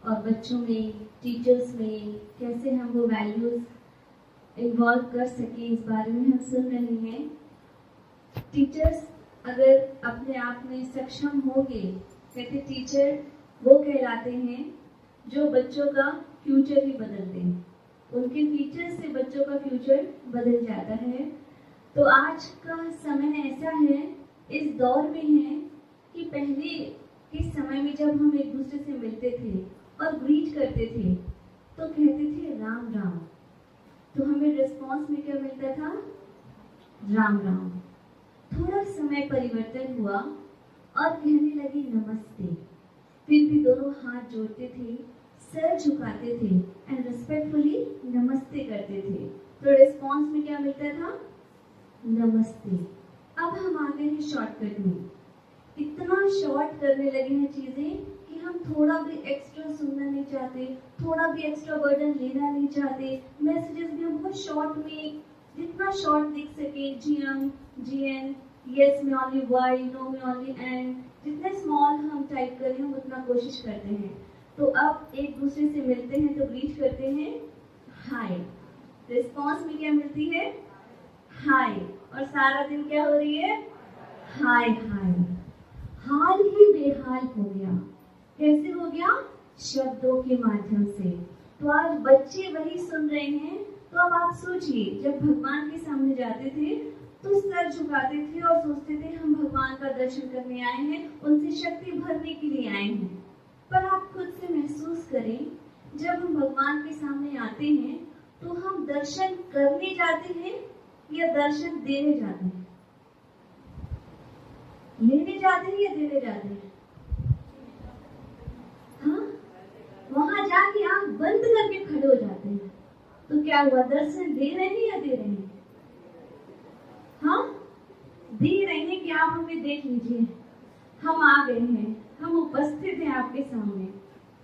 और बच्चों में, टीचर्स में कैसे हम वो वैल्यूज इन्वॉल्व कर सकें, इस बारे में हम सुन रहे हैं। टीचर्स अगर अपने आप में सक्षम होंगे, कहते टीचर वो कहलाते हैं जो बच्चों का फ्यूचर ही बदल दें। उनके फीचर से बच्चों का फ्यूचर बदल जाता है। तो आज का समय ऐसा है, इस दौर में है कि पहले के समय में जब हम एक दूसरे से मिलते थे और ग्रीट करते थे तो कहते थे राम राम, तो हमें रिस्पॉन्स में क्या मिलता था? राम राम। थोड़ा समय परिवर्तन हुआ और कहने लगे नमस्ते, फिर भी दोनों हाथ जोड़ते थे, सर झुकाते थे एंड रिस्पेक्टफुली नमस्ते करते थे। तो रिस्पॉन्स में क्या मिलता था? नमस्ते। अब हम आ गए हैं शॉर्टकट में, इतना शॉर्ट करने लगे हैं चीजें कि हम थोड़ा भी एक्स्ट्रा सुनना नहीं चाहते, थोड़ा भी एक्स्ट्रा बर्डन लेना नहीं चाहते। मैसेजेस भी हम बहुत शॉर्ट में, जितना शॉर्ट दिख सके, जीएम, जीएन, यस में ओनली वाई, नो में ओनली एंड, जितने स्मॉल हम टाइप करें हम उतना कोशिश करते हैं। तो अब एक दूसरे से मिलते हैं तो ग्रीट करते हैं हाय, रिस्पॉन्स में क्या मिलती है? हाय। और सारा दिन क्या हो रही है? हाय हाय। हाल ही बेहाल हो गया। कैसे हो गया? शब्दों के माध्यम से। तो आज बच्चे वही सुन रहे हैं। तो अब आप सोचिए, जब भगवान के सामने जाते थे तो सर झुकाते थे और सोचते थे हम भगवान का दर्शन करने आए हैं, उनसे शक्ति भरने के लिए आए हैं। पर आप खुद से महसूस करें, जब हम भगवान के सामने आते हैं तो हम दर्शन करने जाते हैं या दर्शन देने जाते हैं? लेने जाते हैं या देने जाते हैं? हाँ, वहां जाके आंख बंद करके खड़े हो जाते हैं। तो क्या हुआ? दर्शन दे रहे हैं या दे रहे हैं? हाँ, दे रहे हैं कि आप हमें देख लीजिए, हम आ गए हैं, हम उपस्थित हैं आपके सामने,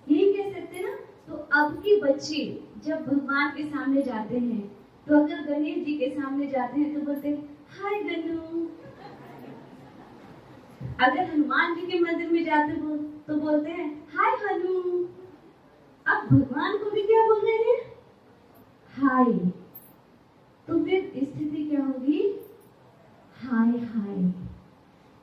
यही कह सकते ना। तो अब के बच्चे जब भगवान के सामने जाते हैं तो अगर गणेश जी के सामने जाते हैं तो बोलते हैं हाय गणू। अगर हनुमान जी के मंदिर में जाते तो बोलते हैं हाय हनु। अब भगवान को भी क्या बोल रहे हैं? हाय। तो फिर स्थिति क्या होगी? हाय हाय।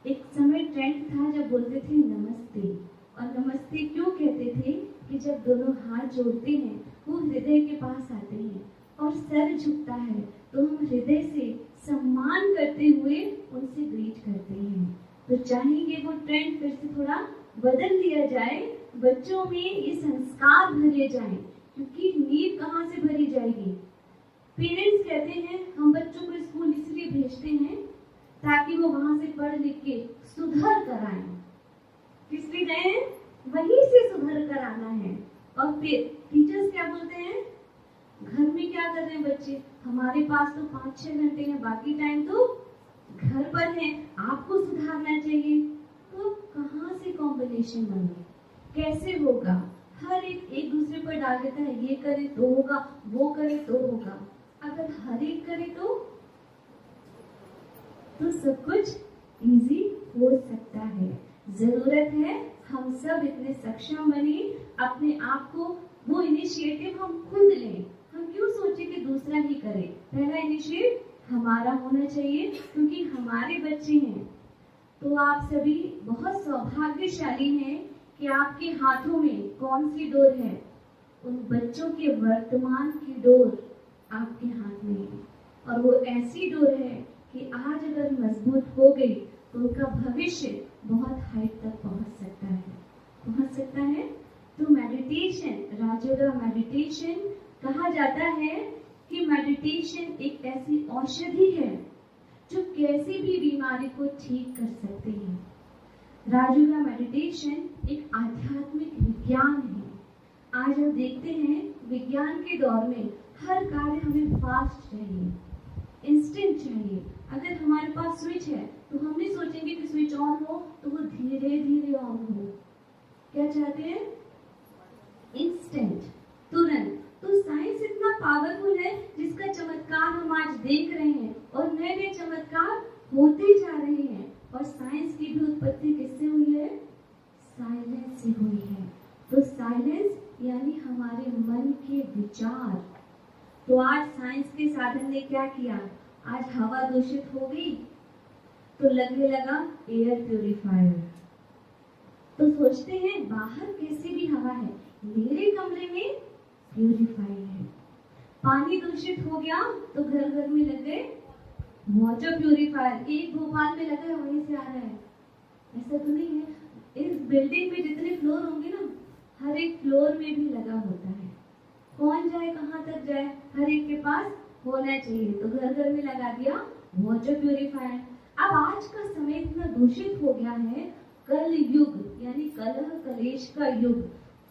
एक समय ट्रेंड था जब बोलते थे नमस्ते, और नमस्ते क्यों कहते थे कि जब दोनों हाथ जोड़ते हैं वो हृदय के पास आते हैं और सर झुकता है तो हम हृदय से सम्मान करते हुए उनसे ग्रीट करते हैं। तो चाहेंगे वो ट्रेंड फिर से थोड़ा बदल दिया जाए, बच्चों में ये संस्कार भरे जाएं, क्योंकि नींव कहाँ से भरी जाएगी? पेरेंट्स कहते हैं हम बच्चों को स्कूल इसलिए भेजते हैं ताकि वो वहां से पढ़ लिख के सुधर कर आए। किस लिए गए हैं? वहीं से सुधर कर आना है। और फिर टीचर्स क्या बोलते हैं? घर में क्या कर रहे हैं बच्चे? हमारे पास तो 5-6 घंटे हैं, बाकी टाइम तो घर पर है, आपको सुधारना चाहिए। तो कहाँ से कॉम्बिनेशन बने? कैसे होगा? हर एक दूसरे पर डाल देता है, ये करे तो होगा, वो करे तो होगा। अगर हर एक करे तो सब कुछ इजी हो सकता है। जरूरत है हम सब इतने सक्षम बने, अपने आप को वो इनिशिएटिव हम खुद लें। हम क्यों सोचे कि दूसरा ही करे? पहला इनिशिएटिव हमारा होना चाहिए, क्योंकि हमारे बच्चे हैं। तो आप सभी बहुत सौभाग्यशाली हैं कि आपके हाथों में कौन सी डोर है? उन बच्चों के वर्तमान की डोर आपके हाथ में है, और वो ऐसी डोर है कि आज अगर मजबूत हो गई तो उनका भविष्य बहुत हाइट तक पहुंच सकता है। तो मेडिटेशन, राजयोगा मेडिटेशन कहा जाता है कि मेडिटेशन एक ऐसी औषधि है जो कैसी भी बीमारी को ठीक कर सकती है। राजयोगा मेडिटेशन एक आध्यात्मिक विज्ञान है। आज हम देखते हैं विज्ञान के दौर में हर कार्य हमें फास्ट चाहिए, इंस्टेंट चाहिए। अगर हमारे पास स्विच है तो हम नहीं सोचेंगे कि स्विच ऑन हो तो वो धीरे धीरे ऑन हो। क्या चाहते हैं? इंस्टेंट, तुरंत। तो साइंस इतना पावरफुल है जिसका चमत्कार हम आज देख रहे हैं, और नए नए चमत्कार होते जा रहे हैं। और साइंस की भी उत्पत्ति किससे हुई है? साइलेंस से हुई है। तो साइलेंस यानी हमारे मन के विचार। तो आज साइंस के साधन ने क्या किया, आज हवा दूषित हो गई तो लगने लगा एयर प्यूरिफायर। तो सोचते हैं बाहर कैसी भी हवा है, मेरे कमरे में प्यूरिफायर है। पानी दूषित हो गया तो घर घर में लग गए वाटर प्यूरिफायर। एक भोपाल में लगा है, वहीं से आ रहा है। ऐसा तो नहीं है, इस बिल्डिंग में जितने फ्लोर होंगे ना, हर एक फ्लोर में भी लगा होता है। कौन जाए कहाँ तक जाए, हर एक के पास होना चाहिए। तो घर घर में लगा दिया वाटर प्यूरिफायर। अब आज का समय इतना दूषित हो गया है, कल युग यानी कलह कलेश का युग।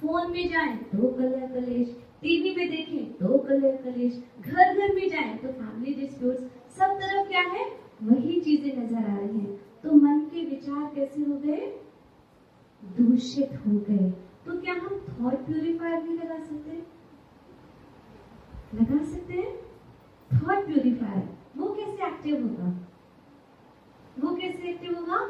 फोन में जाएं तो कलह कलेश, टीवी में देखें तो कलह कलेश, घर घर में जाएं तो फैमिली डिस्प्यूट्स, सब तरफ क्या है, वही चीजें नजर आ रही हैं। तो मन के विचार कैसे हो गए, दूषित हो गए। तो क्या हम थॉट प्यूरिफायर भी लगा सकते हैं? लगा सकते हैं थॉट प्यूरिफायर। वो कैसे एक्टिव होगा, वो कैसे एक्टिव होगा,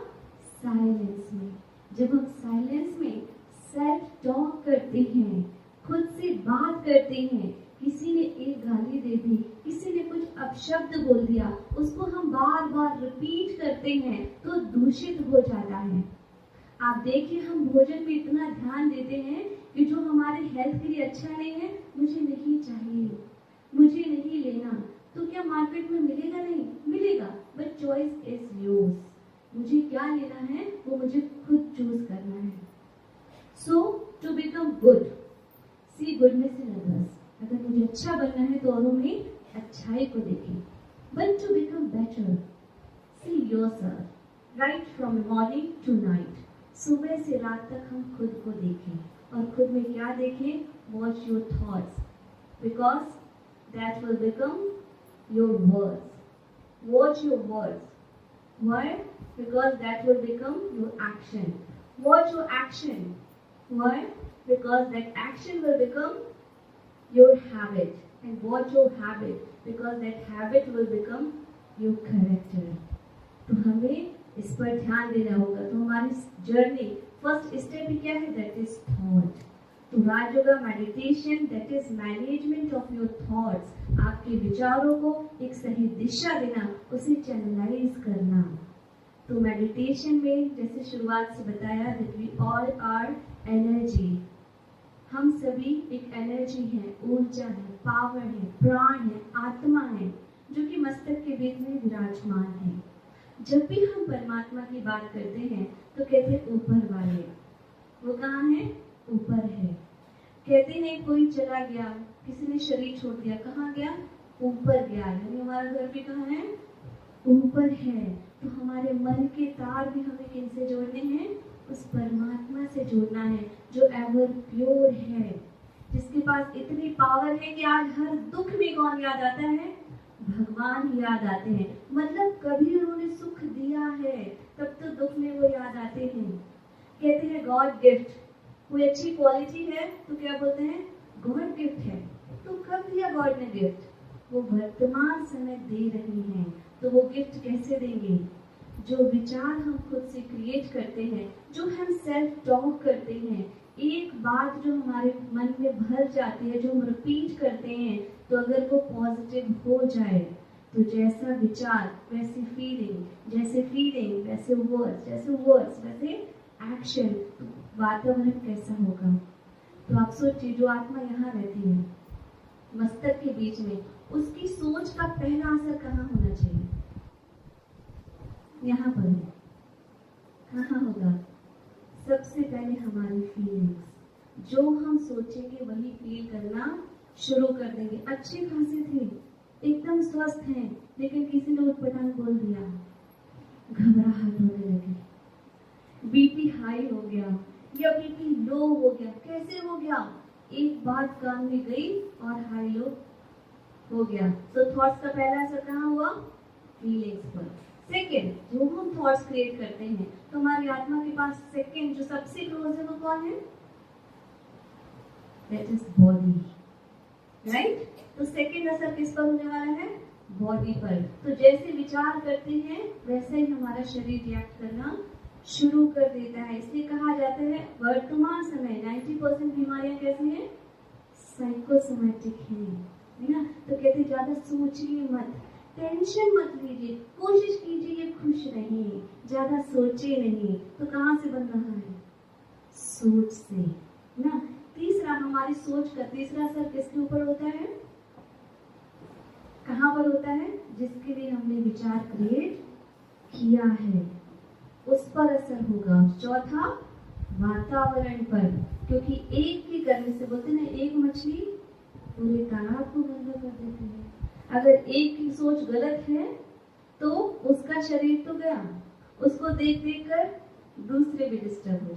साइलेंस में। जब हम साइलेंस में सेल्फ टॉक करते हैं, खुद से बात करते हैं, किसी ने एक गाली दे दी, किसी ने कुछ अपशब्द बोल दिया, उसको हम बार बार रिपीट करते हैं तो दूषित हो जाता है। आप देखिए हम भोजन में इतना ध्यान देते हैं कि जो हमारे हेल्थ के लिए अच्छा नहीं है, मुझे नहीं चाहिए, मुझे नहीं लेना। तो क्या मार्केट में मिलेगा? नहीं मिलेगा, बट चॉइस इज योर्स। मुझे क्या लेना है वो मुझे खुद चूज करना है। So to become good, see goodness in others. अगर मुझे अच्छा बनना है तो औरों में अच्छाई को देखें। But to become better, see yourself right from morning to night. सुबह से रात तक हम खुद को देखें और खुद में क्या देखें, watch your thoughts, because that will become your words. Watch your words, why? Because that will become your action. Watch your action. Why? Because that action will become your habit. And watch your habit, because that habit will become your character. तो हमें इस पर ध्यान देना होगा। तो हमारी journey first step क्या है, दैट इज थॉट। तो Rajyoga meditation, that is management of your thoughts. आपके विचारों को एक सही दिशा देना, उसे चैनलाइज करना। तो मेडिटेशन में जैसे शुरुआत से बताया, that we all are energy. हम सभी एक एनर्जी है, ऊर्जा है, पावर है, प्राण है, आत्मा है, जो कि मस्तक के बीच में विराजमान है। जब भी हम परमात्मा की बात करते हैं तो कहते हैं ऊपर वाले। वो कहाँ है? ऊपर है। कहते हैं कोई चला गया, किसी ने शरीर छोड़ दिया, कहाँ गया? ऊपर गया। यानी हमारा घर भी कहाँ है? ऊपर है। तो हमारे मन के तार भी हमें किनसे जोड़ने हैं? उस परमात्मा से जोड़ना है, जो एवर प्योर है, जिसके पास इतनी पावर है कि आज हर दुख में कौन याद आता है? भगवान याद आते हैं। मतलब कभी उन्होंने सुख दिया है तब तो दुख में वो याद आते हैं। कहते हैं गॉड गिफ्ट। कोई अच्छी क्वालिटी है तो क्या बोलते हैं? गॉड गिफ्ट है। तो कब दिया गॉड ने गिफ्ट? वो वर्तमान समय दे रही हैं। तो वो गिफ्ट कैसे देंगे? जो विचार हम खुद से क्रिएट करते हैं, जो हम सेल्फ टॉक करते हैं, एक बात जो हमारे मन में भर जाती है, जो हम रिपीट करते हैं, तो अगर वो पॉजिटिव हो जाए तो जैसा विचार वैसी फीलिंग, जैसे फीलिंग वैसे वर्ड्स, जैसे वर्ड्स वैसे एक्शन। तो वातावरण कैसा होगा? तो आप सोचिए, जो आत्मा यहाँ रहती है मस्तक के बीच में, उसकी सोच का पहला असर कहाँ होना चाहिए? यहाँ पर है। कहाँ होगा? सबसे पहले हमारी फीलिंग्स। जो हम सोचेंगे वही फील करना शुरू कर देंगे। अच्छे खासे थे, एकदम स्वस्थ हैं, लेकिन किसी ने उटपटांग बोल दिया, घबराहट होने लगी, बीपी हाई हो गया या बीपी लो हो गया। कैसे हो गया? एक बात कान में गई और हाई लो हो गया। तो थॉट्स का पहला असर कहाँ हुआ? फीलिंग्स पर। सेकेंड, जो हम थॉट्स क्रिएट करते हैं, तो हमारी आत्मा के पास सेकेंड जो सबसे क्लोज है वो कौन है? That is body, right? तो सेकेंड असर किस पर होने वाला है? बॉडी पर। तो जैसे विचार करते हैं वैसे ही हमारा शरीर रिएक्ट करना शुरू कर देता है। इसलिए कहा जाता है वर्तमान समय 90% बीमारियां कैसी हैं? साइकोसोमैटिक है ना। तो कहते ज्यादा सोचिए मत, टेंशन मत लीजिए, कोशिश कीजिए खुश रहिए, ज्यादा सोचे नहीं। तो कहाँ से बन रहा है? सोच से ना। तीसरा, हमारी सोच का तीसरा असर किसके ऊपर होता है? कहाँ पर होता है? जिसके लिए हमने विचार क्रिएट किया है उस पर असर होगा। चौथा, वातावरण पर, क्योंकि एक ही करने से, बोलते ना एक मछली पूरे तालाब को गंदा कर देती है। अगर एक की सोच गलत है तो उसका शरीर तो गया, उसको देख देख कर दूसरे भी डिस्टर्ब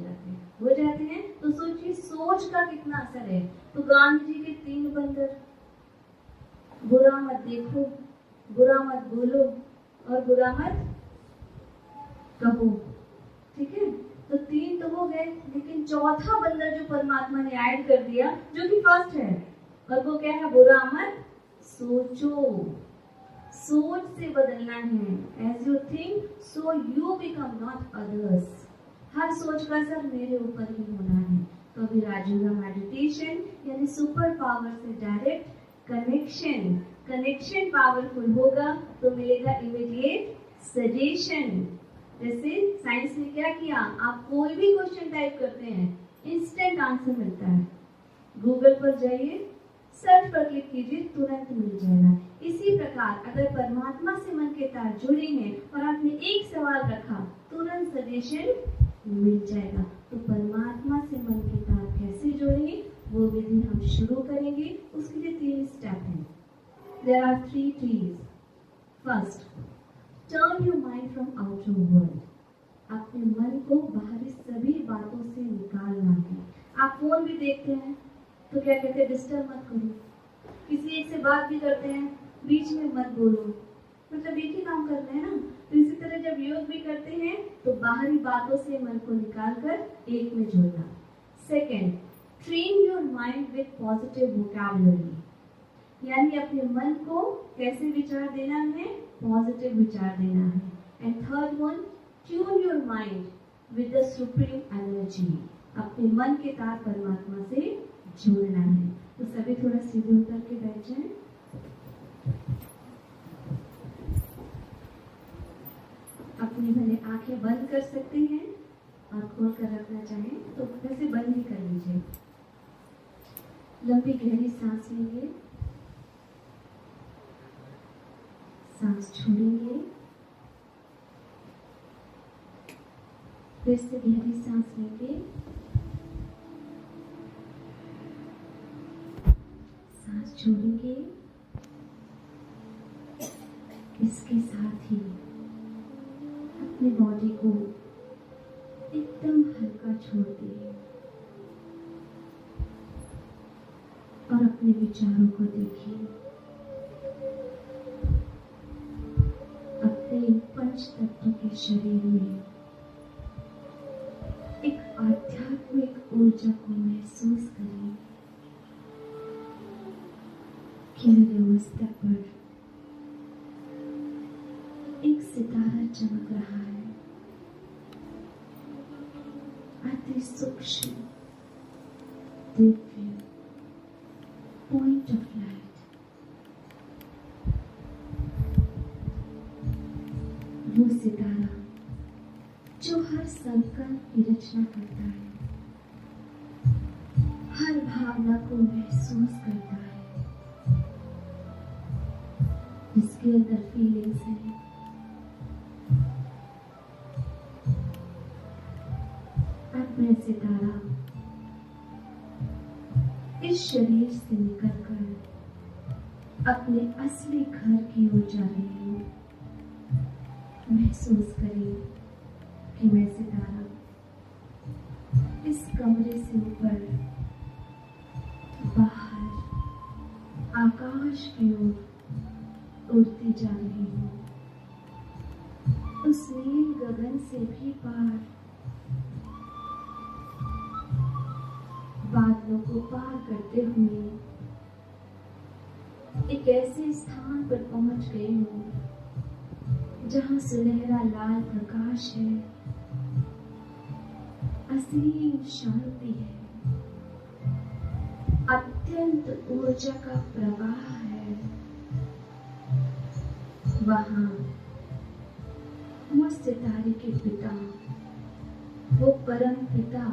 हो जाते हैं। तो सोचिए सोच का कितना असर है। तो गांधी जी के 3 बंदर, बुरा मत देखो, बुरा मत बोलो और बुरा मत कहो, ठीक है। तो 3 तो हो गए, लेकिन चौथा बंदर जो परमात्मा ने ऐड कर दिया, जो कि फर्स्ट है, और वो क्या है? बुरा मत सोचो। सोच से बदलना है। As you think, so you become, not others. हर सोच का असर मेरे ऊपर ही होना है। तो अभी राजू का मेडिटेशन यानी सुपर पावर से डायरेक्ट कनेक्शन पावरफुल होगा तो मिलेगा इमीडिएट सजेशन। जैसे साइंस ने क्या किया, आप कोई भी क्वेश्चन टाइप करते हैं, इंस्टेंट आंसर मिलता है। गूगल पर जाइए, सर्च पर क्लिक कीजिए, तुरंत मिल जाएगा। इसी प्रकार अगर परमात्मा से मन के तार जुड़े हैं और आपने एक सवाल रखा, तुरंत सजेशन मिल जाएगा। तो परमात्मा से मन के तार कैसे जोड़ेंगे वो विधि हम शुरू करेंगे। उसके लिए 3 स्टेप हैं। There are 3 T's. First, turn your mind from outer world. अपने मन को बाहरी सभी बातों से निकालना है। आप फोन भी देखते हैं तो क्या कहते हैं? डिस्टर्ब मत करो। किसी एक से बात भी करते हैं, बीच में मत बोलो, मतलब एक ही काम कर रहे हैं ना। तो इसी तरह जब योग भी करते हैं तो बाहरी बातों से मन को निकालकर एक में जोड़ना। Second, train your mind with positive vocabulary, यानी अपने मन को कैसे विचार देना है? पॉजिटिव विचार देना है। And third one, tune your mind with the supreme energy, अपने मन के तार परमात्मा से जोड़ना है। तो सभी थोड़ा सीधे उतर के बैठ जाएं। अपनी भले आंखें बंद कर सकते हैं और खोल कर रखना चाहें तो वैसे बंद ही कर लीजिए। लंबी गहरी सांस लेंगे, सांस छोड़ेंगे, फिर से गहरी सांस लेंगे, सांस छोड़ेंगे। इसके साथ ही अपनी बॉडी को एकदम हल्का छोड़ दिए और अपने विचारों को देखिए। अपने पंच तत्व के शरीर में एक आध्यात्मिक ऊर्जा को महसूस करें कि मेरे मस्तक पर एक सितारा चमक रहा है। अति सूक्ष्म दिव्य पॉइंट ऑफ लाइट, वो सितारा जो हर संकल्प की रचना करता है, हर भावना को महसूस करता है, जिसके अंदर फीलिंग्स है। अपना सितारा इस शरीर से निकलकर अपने असली घर की ओर जा रही हूँ। महसूस करें कि मैं सितारा इस कमरे से ऊपर बाहर आकाश की ओर उड़ती जा रही हूँ। उस नील गगन से भी पार, बादलों को पार करते हुए एक ऐसे स्थान पर पहुंच गई हूँ जहां सुनहरा लाल प्रकाश है असीम शांति है, अत्यंत ऊर्जा का प्रवाह है। वहां वो सितारे के पिता, वो परम पिता,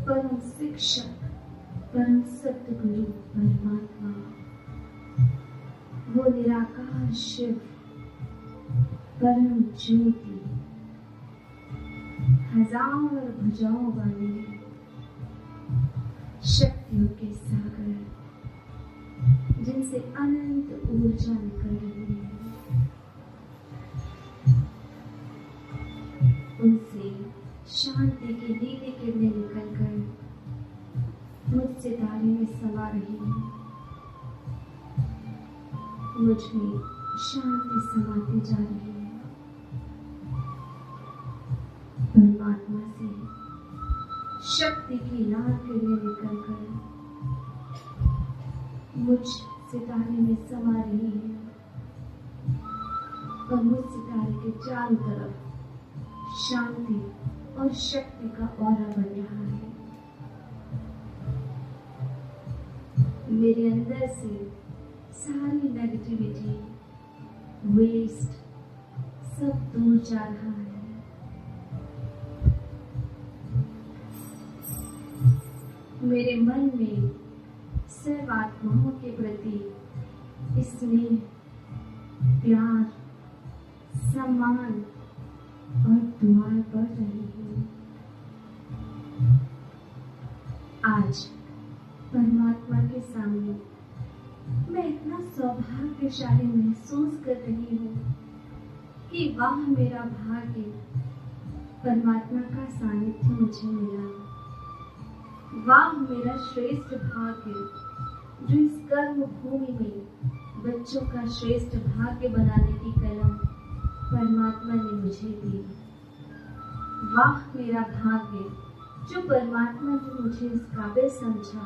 परम शिक्षक, परम सतगुरु परमात्मा, वो निराकार शिव, परम ज्योति, हजार भुजाओं वाले, शक्तियों के सागर, जिनसे अनंत ऊर्जा निकल रही है, उनसे शांति की नीली किरणें निकलकर मुझ सितारे में समा रही है। मुझ में शांति समाती जा रही है। परमात्मा से शक्ति की लाल किरणें निकलकर मुझ सितारे में समा रही है और मुझ सितारे के चारों तरफ शांति और शक्ति का ऑरा बन रहा है। मेरे अंदर से सारी नेगेटिविटी, वेस्ट सब दूर जा रहा है। मेरे मन में सर्व आत्माओं के प्रति स्नेह, प्यार, सम्मान और दुआएं बढ़ रही हैं। आज परमात्मा के सामने मैं इतना सौभाग्यशाली महसूस कर रही हूँ कि वाह मेरा भाग्य, परमात्मा का सानिध्य मुझे मिला। वाह मेरा श्रेष्ठ भाग्य, जो इस कर्म भूमि में बच्चों का श्रेष्ठ भाग्य बनाने की कलम परमात्मा ने मुझे दी। वाह मेरा भाग्य, जो परमात्मा ने मुझे इस काबिल समझा,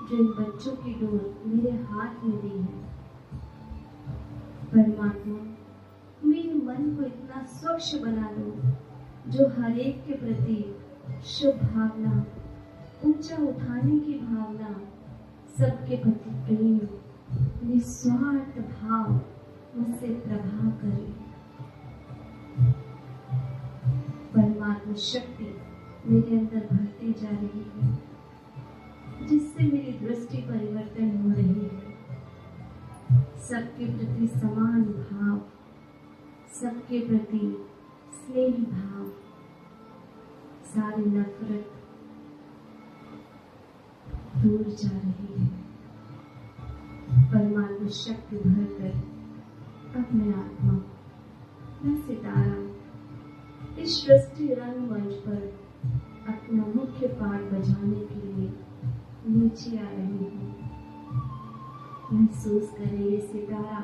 जो इन बच्चों की डोर मेरे हाथ में दी है। परमात्मा मेरे मन को इतना स्वच्छ बना दो, जो हर एक के प्रति शुभ भावना, ऊंचा उठाने की भावना, सबके प्रति प्रेम, निस्वार्थ भाव मुझसे प्रभाव करे। परमात्मा शक्ति मेरे अंदर भरती जा रही है, जिससे मेरी दृष्टि परिवर्तन हो रही है। सबके प्रति समान भाव, सबके प्रति स्नेह भाव, सारी नफरत दूर जा रही है। परमात्मा शक्ति भरकर अब मैं आत्मा, मैं सितारा इस सृष्टि रंगमंच पर अपना मुख्य पाठ बजाने के लिए नीचे आ रही हूँ। महसूस करें ये सितारा,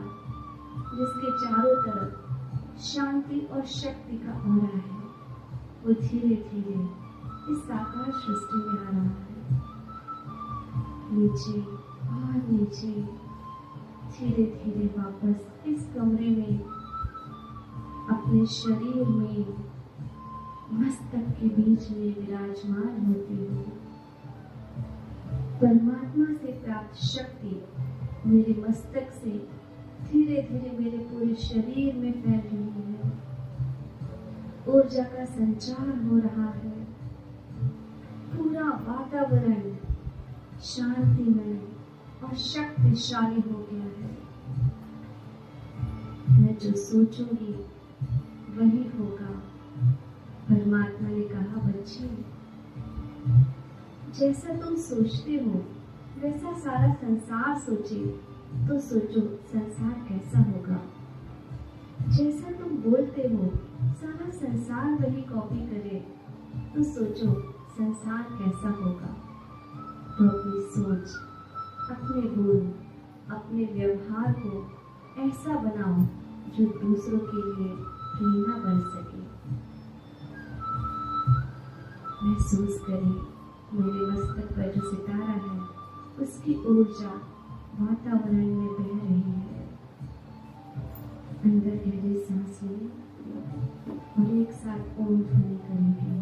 जिसके चारों तरफ शांति और शक्ति का ऑरा है, वो धीरे धीरे इस साकार सृष्टि में आ रहा है। नीचे और नीचे, धीरे धीरे वापस इस कमरे में, अपने शरीर में, मस्तक के बीच में विराजमान होती हूँ। परमात्मा से प्राप्त शक्ति मेरे मस्तक से धीरे धीरे मेरे पूरे शरीर में फैल रही है। ऊर्जा का संचार हो रहा है। पूरा वातावरण शांतिमय और शक्तिशाली हो गया है। मैं जो सोचूंगी वही होगा। परमात्मा ने कहा, बच्चे, जैसा तुम सोचते हो वैसा सारा संसार सोचे तो सोचो संसार कैसा होगा। जैसा तुम बोलते हो सारा संसार वही कॉपी करे तो सोचो संसार कैसा होगा। तो अपनी सोच, अपने बोल, अपने व्यवहार को ऐसा बनाओ जो दूसरों के लिए प्रेरणा बन सके। महसूस करें मेरे मस्तक पर जो सितारा है उसकी ऊर्जा वातावरण में बह रही है। अंदर गहरी सांस लें और एक साथ ओम ध्वनि करेंगे।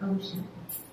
ओम शांति।